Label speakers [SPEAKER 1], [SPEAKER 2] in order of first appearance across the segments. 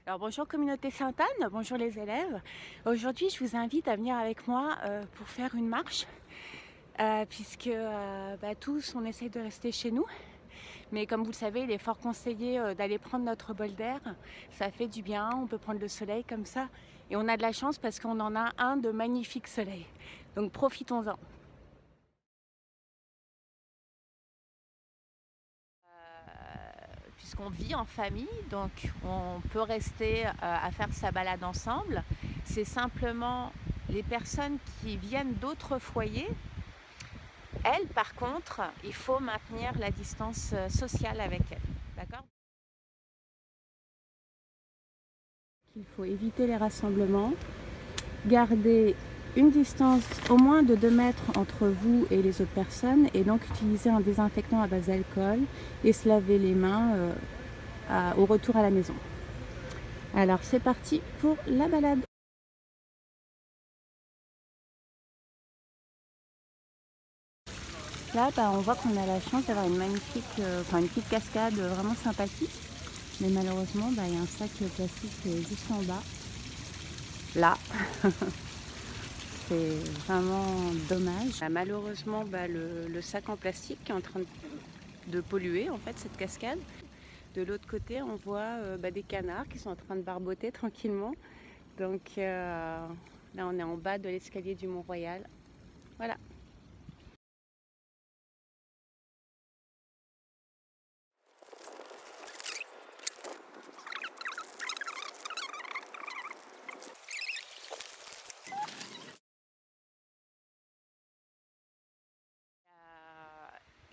[SPEAKER 1] Alors bonjour communauté Sainte-Anne, bonjour les élèves. Aujourd'hui je vous invite à venir avec moi pour faire une marche puisque tous on essaye de rester chez nous. Mais comme vous le savez, il est fort conseillé d'aller prendre notre bol d'air. Ça fait du bien, on peut prendre le soleil comme ça. Et on a de la chance parce qu'on en a un de magnifiques soleils. Donc profitons-en. Puisqu'on vit en famille, donc on peut rester à faire sa balade ensemble. C'est simplement les personnes qui viennent d'autres foyers. Elles, par contre, il faut maintenir la distance sociale avec elles. D'accord ? Il faut éviter les rassemblements, garder une distance au moins de 2 mètres entre vous et les autres personnes et donc utiliser un désinfectant à base d'alcool et se laver les mains au retour à la maison. Alors c'est parti pour la balade. Là, on voit qu'on a la chance d'avoir une magnifique, une petite cascade vraiment sympathique. Mais malheureusement, il y a un sac plastique juste en bas. Là, c'est vraiment dommage. Malheureusement, le sac en plastique qui est en train de polluer en fait cette cascade. De l'autre côté, on voit des canards qui sont en train de barboter tranquillement. Donc là, on est en bas de l'escalier du Mont-Royal. Voilà.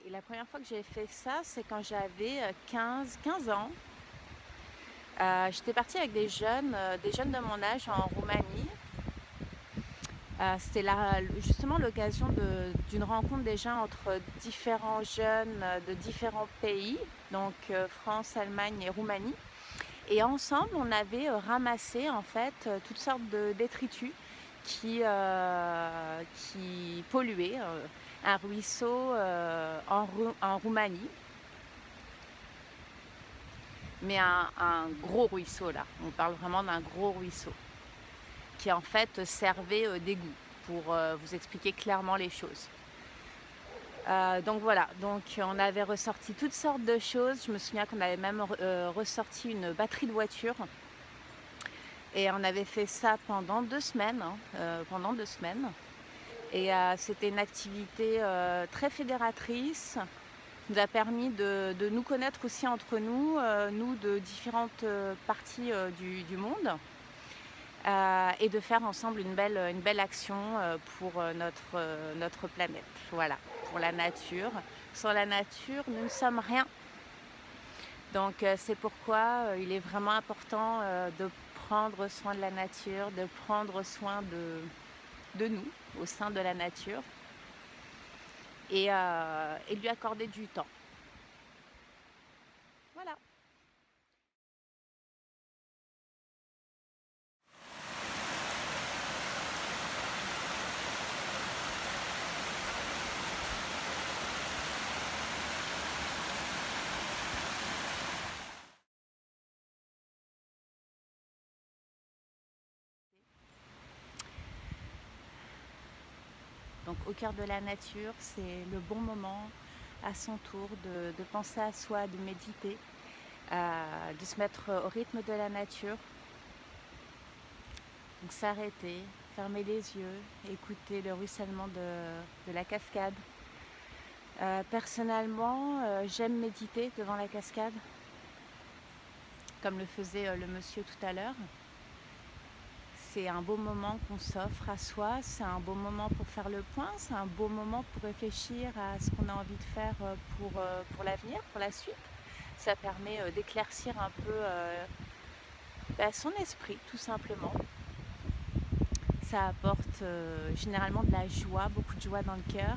[SPEAKER 1] Et la première fois que j'ai fait ça, c'est quand j'avais 15 ans. J'étais partie avec des jeunes de mon âge en Roumanie. C'était justement l'occasion d'une rencontre déjà entre différents jeunes de différents pays, donc France, Allemagne et Roumanie. Et ensemble, on avait ramassé en fait toutes sortes de détritus qui polluaient un ruisseau en Roumanie. Mais un gros ruisseau là, on parle vraiment d'un gros ruisseau qui en fait servait d'égout pour vous expliquer clairement les choses. Donc voilà, donc on avait ressorti toutes sortes de choses. Je me souviens qu'on avait même ressorti une batterie de voiture et on avait fait ça pendant 2 semaines. Et c'était une activité très fédératrice. Nous a permis de nous connaître aussi entre nous, nous de différentes parties du monde, et de faire ensemble une belle action pour notre planète. Voilà, pour la nature. Sans la nature, nous ne sommes rien. Donc c'est pourquoi il est vraiment important de prendre soin de la nature, de prendre soin de nous au sein de la nature et lui accorder du temps. Voilà. Donc au cœur de la nature, c'est le bon moment à son tour de penser à soi, de méditer, de se mettre au rythme de la nature. Donc s'arrêter, fermer les yeux, écouter le ruissellement de la cascade. Personnellement, j'aime méditer devant la cascade, comme le faisait le monsieur tout à l'heure. C'est un beau moment qu'on s'offre à soi, c'est un beau moment pour faire le point, c'est un beau moment pour réfléchir à ce qu'on a envie de faire pour l'avenir, pour la suite. Ça permet d'éclaircir un peu son esprit, tout simplement. Ça apporte généralement de la joie, beaucoup de joie dans le cœur.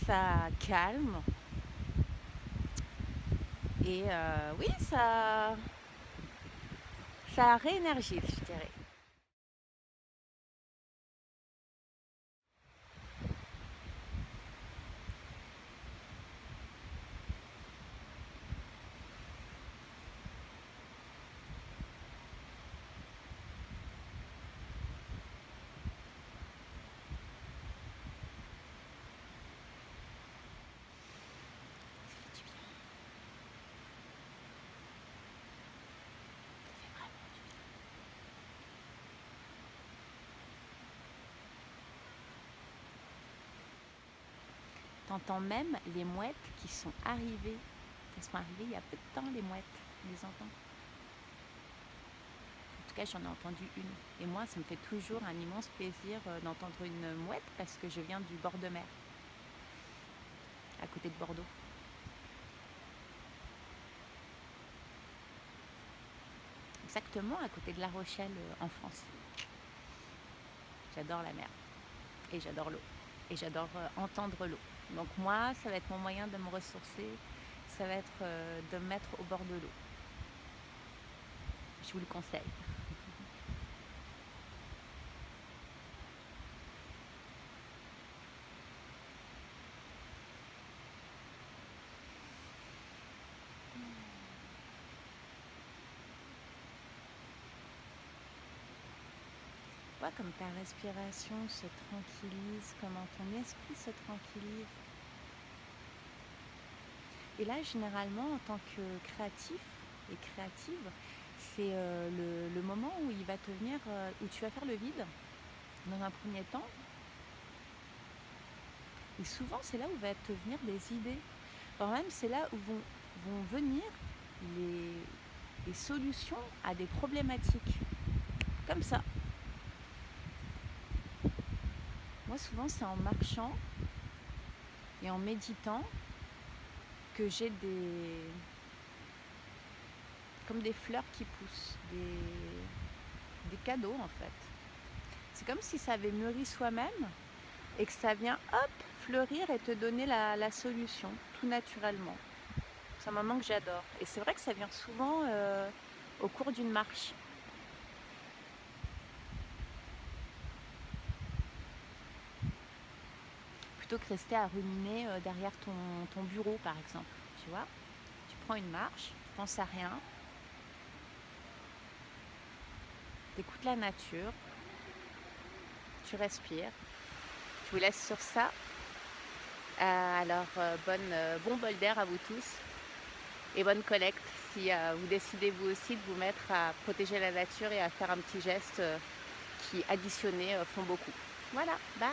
[SPEAKER 1] Ça calme. Et oui, ça réénergise, je dirais. j'entends même les mouettes qui sont arrivées. Elles sont arrivées il y a peu de temps, les mouettes, on les entend. En tout cas, j'en ai entendu une. Et moi, ça me fait toujours un immense plaisir d'entendre une mouette parce que je viens du bord de mer, à côté de Bordeaux. Exactement à côté de La Rochelle, en France. J'adore la mer et j'adore l'eau et j'adore entendre l'eau. Donc moi, ça va être mon moyen de me ressourcer, ça va être de me mettre au bord de l'eau. Je vous le conseille. Vois comme ta respiration se tranquillise, comment ton esprit se tranquillise. Et là, généralement, en tant que créatif et créative, c'est le moment où il va te venir, où tu vas faire le vide dans un premier temps. Et souvent, c'est là où va te venir des idées. Voire même, c'est là où vont venir les solutions à des problématiques. Comme ça. Moi, souvent, c'est en marchant et en méditant que j'ai comme des fleurs qui poussent, des cadeaux en fait. C'est comme si ça avait mûri soi-même et que ça vient, hop, fleurir et te donner la solution, tout naturellement. C'est un moment que j'adore. Et c'est vrai que ça vient souvent au cours d'une marche. Plutôt que rester à ruminer derrière ton bureau, par exemple. Tu vois, tu prends une marche, tu penses à rien, tu écoutes la nature, tu respires. Je vous laisse sur ça. Alors, bon bol d'air à vous tous et bonne collecte si vous décidez vous aussi de vous mettre à protéger la nature et à faire un petit geste qui, additionné, font beaucoup. Voilà, bye!